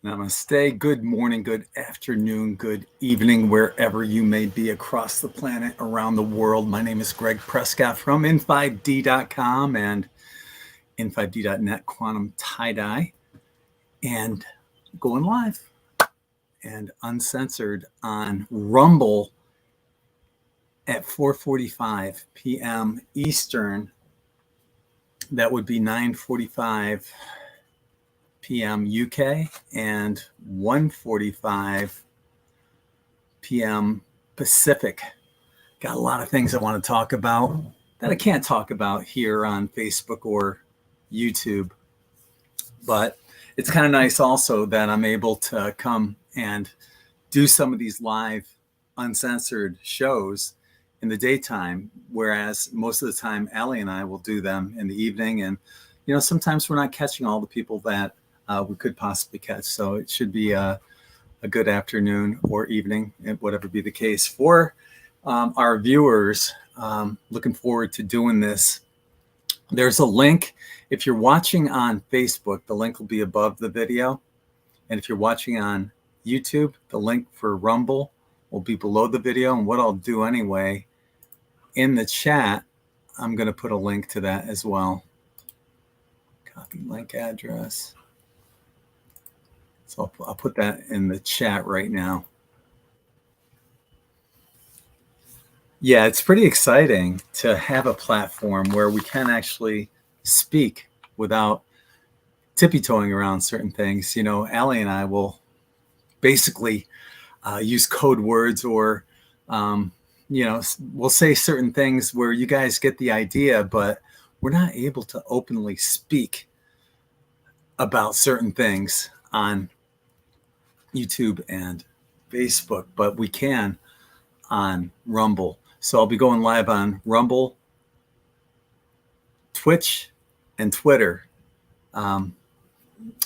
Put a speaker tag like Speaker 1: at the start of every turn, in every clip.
Speaker 1: Namaste. Good morning, good afternoon, good evening, wherever you may be across the planet, around the world. My name is Gregg Prescott from IN5D.com and IN5D.net, Quantum Tie-Dye, and going live and uncensored on Rumble at 4:45 p.m. Eastern. That would be 9:45 p.m. UK and 1:45 p.m. Pacific. Got a lot of things I want to talk about that I can't talk about here on Facebook or YouTube. But it's kind of nice also that I'm able to come and do some of these live uncensored shows in the daytime, whereas most of the time Allie and I will do them in the evening. And, sometimes we're not catching all the people that we could possibly catch. So it should be a good afternoon or evening, whatever be the case, for our viewers. Looking forward to doing this. There's a link. If you're watching on Facebook, the link will be above the video. And if you're watching on YouTube, the link for Rumble will be below the video. And what I'll do anyway, in the chat, I'm going to put a link to that as well. Copy link address. So I'll put that in the chat right now. Yeah, it's pretty exciting to have a platform where we can actually speak without tippy-toeing around certain things. Allie and I will basically use code words or, we'll say certain things where you guys get the idea, but we're not able to openly speak about certain things on YouTube and Facebook, but we can on Rumble. So I'll be going live on Rumble, Twitch, and Twitter at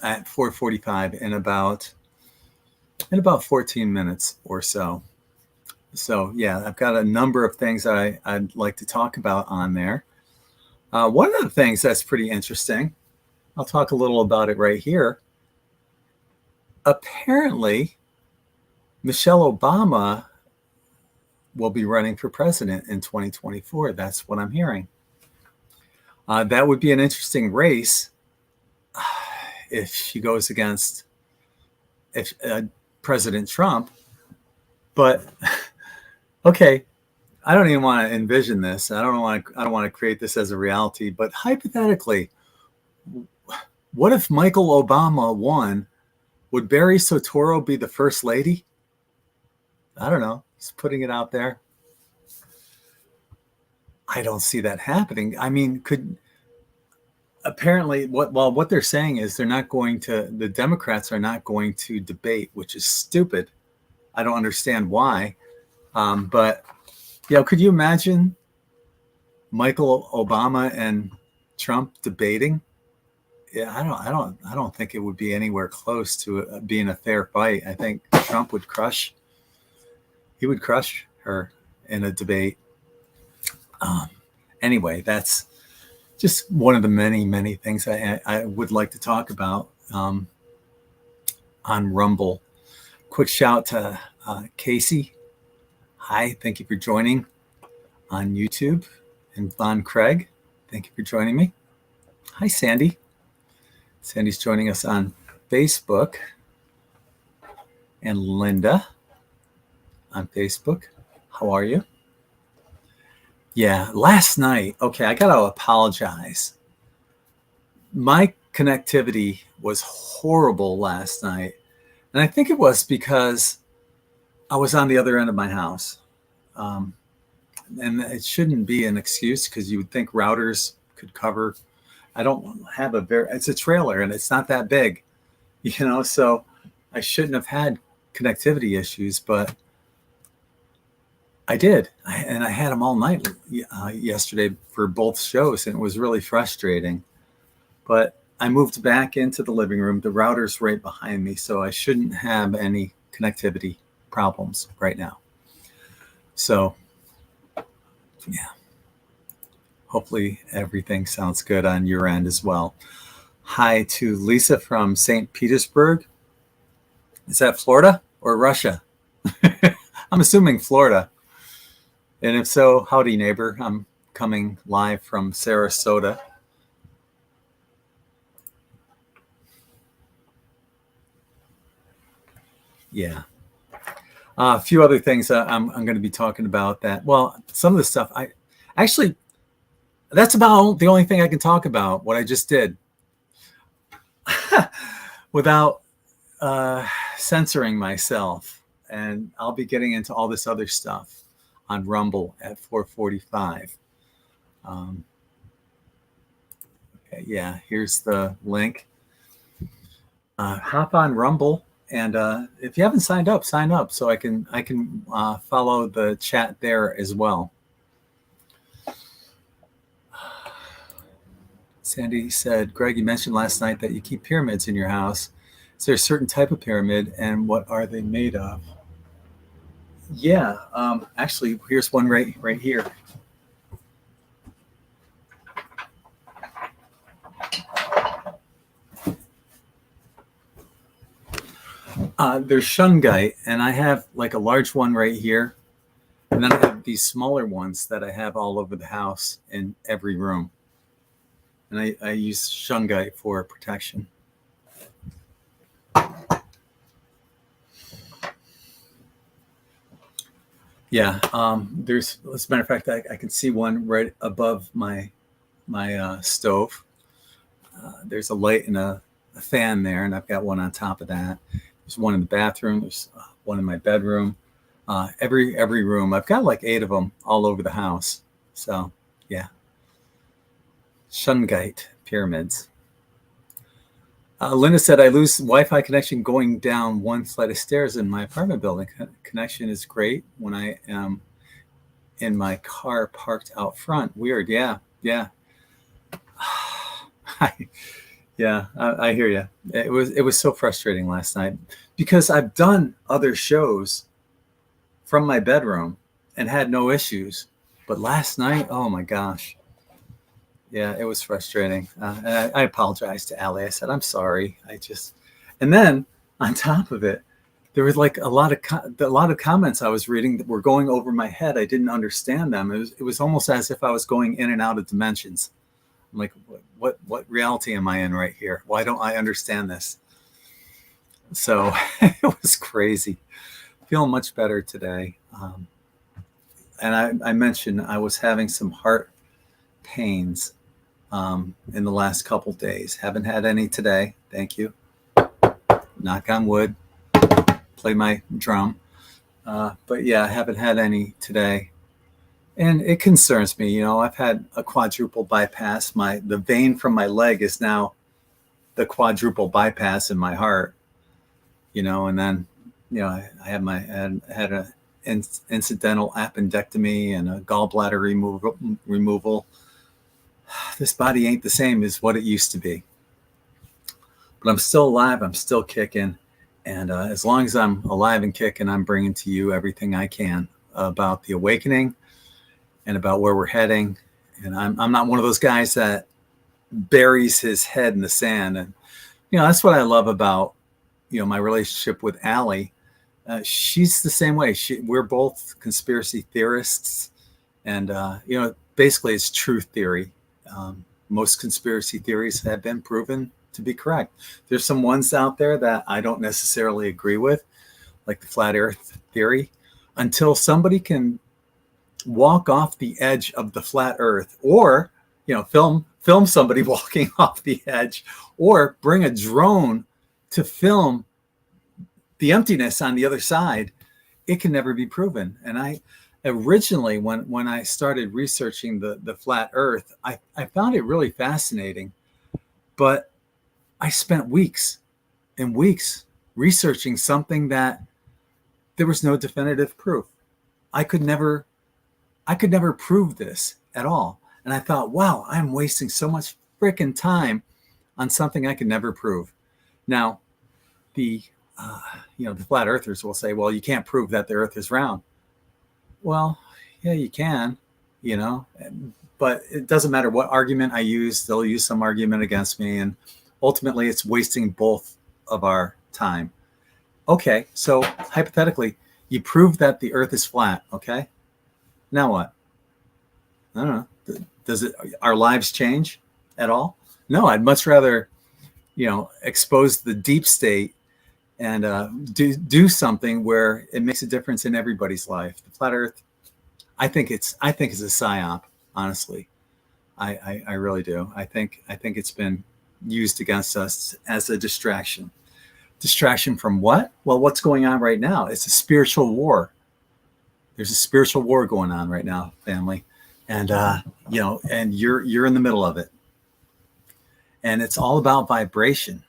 Speaker 1: 4:45 in about 14 minutes or so. So yeah, I've got a number of things I'd like to talk about on there. One of the things that's pretty interesting, I'll talk a little about it right here. Apparently, Michelle Obama will be running for president in 2024. That's what I'm hearing. That would be an interesting race if she goes against President Trump. But okay, I don't even want to envision this. I don't want to create this as a reality. But hypothetically, what if Michael Obama won? Would Barry Soetoro be the first lady? I don't know. Just putting it out there. I don't see that happening. I mean, apparently what they're saying is the Democrats are not going to debate, which is stupid. I don't understand why. But could you imagine Michael Obama and Trump debating? Yeah, I don't think it would be anywhere close to being a fair fight. I think Trump would crush her in a debate. Anyway, that's just one of the many things I would like to talk about on Rumble. Quick shout to Casey. Hi, thank you for joining on YouTube. And Von Craig, thank you for joining me. Hi, Sandy. Sandy's joining us on Facebook. And Linda on Facebook. How are you? Yeah, last night, okay, I got to apologize. My connectivity was horrible last night. And I think it was because I was on the other end of my house. And it shouldn't be an excuse because you would think routers could cover. I don't have it's a trailer and it's not that big, so I shouldn't have had connectivity issues, but I did. And I had them all night yesterday for both shows, and it was really frustrating. But I moved back into the living room. The router's right behind me, so I shouldn't have any connectivity problems right now. So, yeah. Hopefully everything sounds good on your end as well. Hi to Lisa from St. Petersburg. Is that Florida or Russia? I'm assuming Florida. And if so, howdy, neighbor. I'm coming live from Sarasota. Yeah. A few other things I'm going to be talking about that. Well, some of the stuff actually, that's about the only thing I can talk about, what I just did without censoring myself. And I'll be getting into all this other stuff on Rumble at 4:45. Okay, yeah, here's the link. Hop on Rumble, and if you haven't signed up, sign up so I can follow the chat there as well. Sandy said, Greg, you mentioned last night that you keep pyramids in your house. Is there a certain type of pyramid, and what are they made of? Yeah, actually, here's one right here. There's shungite, and I have like a large one right here, and then I have these smaller ones that I have all over the house in every room. And I use shungite for protection. Yeah, there's, as a matter of fact, I can see one right above my stove. There's a light and a fan there, and I've got one on top of that. There's one in the bathroom. There's one in my bedroom. Every room. I've got like 8 of them all over the house. So yeah, shungite pyramids. Linda said, I lose Wi-Fi connection going down one flight of stairs in my apartment building. Connection is great when I am in my car parked out front. Weird. Yeah. I hear you. It was so frustrating last night because I've done other shows from my bedroom and had no issues. But last night, oh my gosh. Yeah, it was frustrating. And I apologized to Allie. I said, I'm sorry. And then on top of it, there was like a lot of comments I was reading that were going over my head. I didn't understand them. It was almost as if I was going in and out of dimensions. I'm like, what reality am I in right here? Why don't I understand this? So it was crazy. Feeling much better today. And I mentioned I was having some heart pains in the last couple days. Haven't had any today. Thank you. Knock on wood. Play my drum. But yeah, I haven't had any today. And it concerns me. I've had a quadruple bypass. The vein from my leg is now the quadruple bypass in my heart. And then, I had had an incidental appendectomy and a gallbladder removal. This body ain't the same as what it used to be. But I'm still alive. I'm still kicking. And as long as I'm alive and kicking, I'm bringing to you everything I can about the awakening and about where we're heading. And I'm not one of those guys that buries his head in the sand. And, that's what I love about, my relationship with Allie. She's the same way. We're both conspiracy theorists. And, basically it's truth theory. Most conspiracy theories have been proven to be correct. There's some ones out there that I don't necessarily agree with, like the flat earth theory, until somebody can walk off the edge of the flat earth, or, film somebody walking off the edge, or bring a drone to film the emptiness on the other side. It can never be proven. And I originally, when I started researching the flat earth, I found it really fascinating, but I spent weeks and weeks researching something that there was no definitive proof. I could never prove this at all. And I thought, wow, I'm wasting so much freaking time on something I could never prove. Now, the flat earthers will say, well, you can't prove that the earth is round. Well, yeah, you can, but it doesn't matter what argument I use. They'll use some argument against me. And ultimately, it's wasting both of our time. Okay, so hypothetically, you prove that the Earth is flat. Okay, now what? I don't know. Does it? Our lives change at all? No, I'd much rather, expose the deep state and do something where it makes a difference in everybody's life. The flat Earth, I think it's a psyop. Honestly, I really do. I think it's been used against us as a distraction. Distraction from what? Well, what's going on right now? It's a spiritual war. There's a spiritual war going on right now, family, and and you're in the middle of it, and it's all about vibration.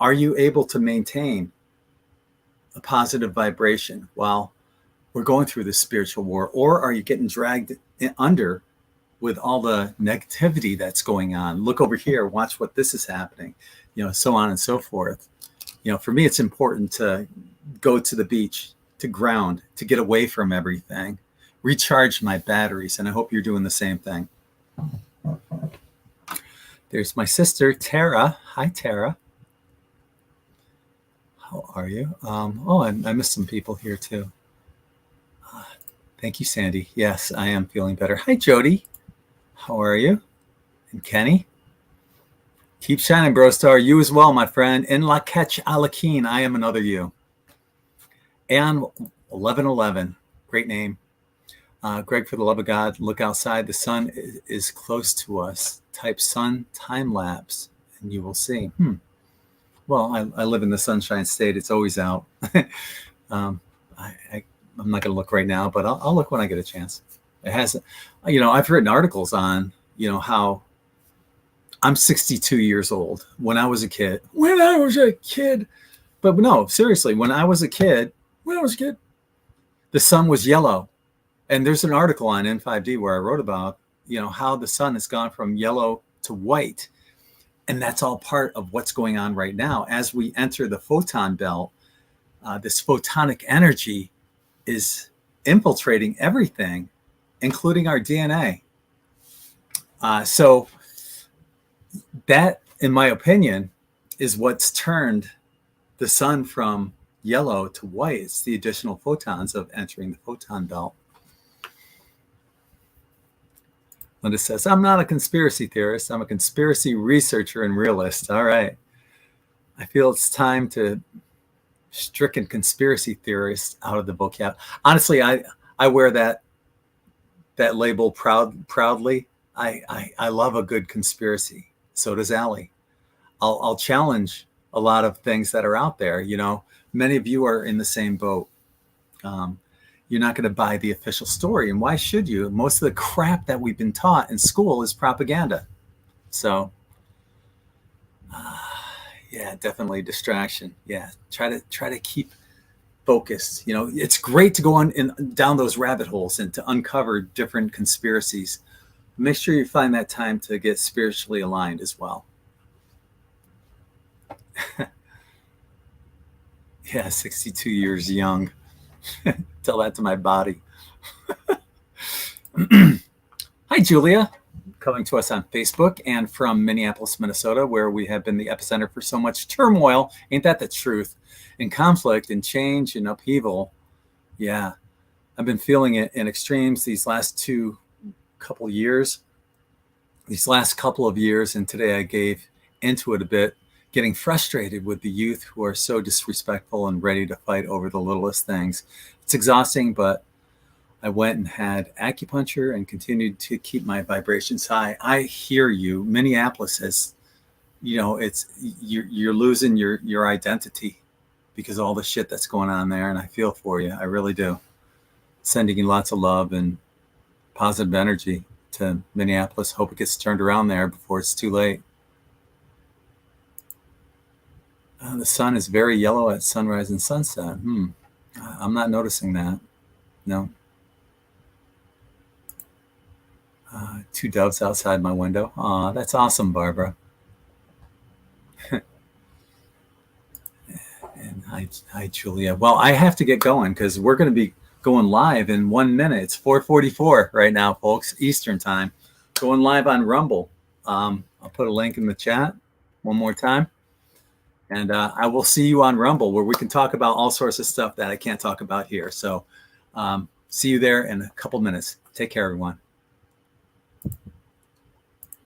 Speaker 1: Are you able to maintain a positive vibration while we're going through this spiritual war, or are you getting dragged under with all the negativity that's going on? Look over here, watch what this is happening, so on and so forth. For me, it's important to go to the beach, to ground, to get away from everything, recharge my batteries. And I hope you're doing the same thing. There's my sister, Tara. Hi, Tara. How are you? I missed some people here too. Thank you, Sandy. Yes, I am feeling better. Hi, Jody. How are you? And Kenny? Keep shining, bro star. You as well, my friend. In La Catch Alakin, I am another you. And 1111, great name. Gregg, for the love of God, look outside. The sun is close to us. Type sun time lapse, and you will see. Well, I live in the Sunshine State. It's always out. I'm not going to look right now, but I'll look when I get a chance. It has, I've written articles on, how I'm 62 years old. When I was a kid, but no, seriously, when I was a kid, the sun was yellow. And there's an article on IN5D where I wrote about, how the sun has gone from yellow to white. And that's all part of what's going on right now. As we enter the photon belt, this photonic energy is infiltrating everything, including our DNA. So that, in my opinion, is what's turned the sun from yellow to white. It's the additional photons of entering the photon belt. Linda says, I'm not a conspiracy theorist. I'm a conspiracy researcher and realist. All right. I feel it's time to stricken conspiracy theorists out of the vocab. Honestly, I wear that label proudly. I love a good conspiracy. So does Allie. I'll challenge a lot of things that are out there. Many of you are in the same boat. You're not going to buy the official story. And why should you? Most of the crap that we've been taught in school is propaganda. So, yeah, definitely distraction. Yeah, try to keep focused. It's great to go on down those rabbit holes and to uncover different conspiracies. Make sure you find that time to get spiritually aligned as well. Yeah, 62 years young. Tell that to my body. Hi, Julia. Coming to us on Facebook and from Minneapolis, Minnesota, where we have been the epicenter for so much turmoil. Ain't that the truth? And conflict and change and upheaval. Yeah, I've been feeling it in extremes these last couple of years. And today I gave into it a bit, getting frustrated with the youth who are so disrespectful and ready to fight over the littlest things. It's exhausting, but I went and had acupuncture and continued to keep my vibrations high. I hear you. Minneapolis has, you're losing your identity because of all the shit that's going on there. And I feel for you. I really do. Sending you lots of love and positive energy to Minneapolis. Hope it gets turned around there before it's too late. The sun is very yellow at sunrise and sunset. I'm not noticing that. No. 2 doves outside my window. Aw, that's awesome, Barbara. And hi, Julia. Well, I have to get going because we're going to be going live in 1 minute. It's 4:44 right now, folks, Eastern time. Going live on Rumble. I'll put a link in the chat one more time. And I will see you on Rumble, where we can talk about all sorts of stuff that I can't talk about here. So see you there in a couple minutes. Take care, everyone.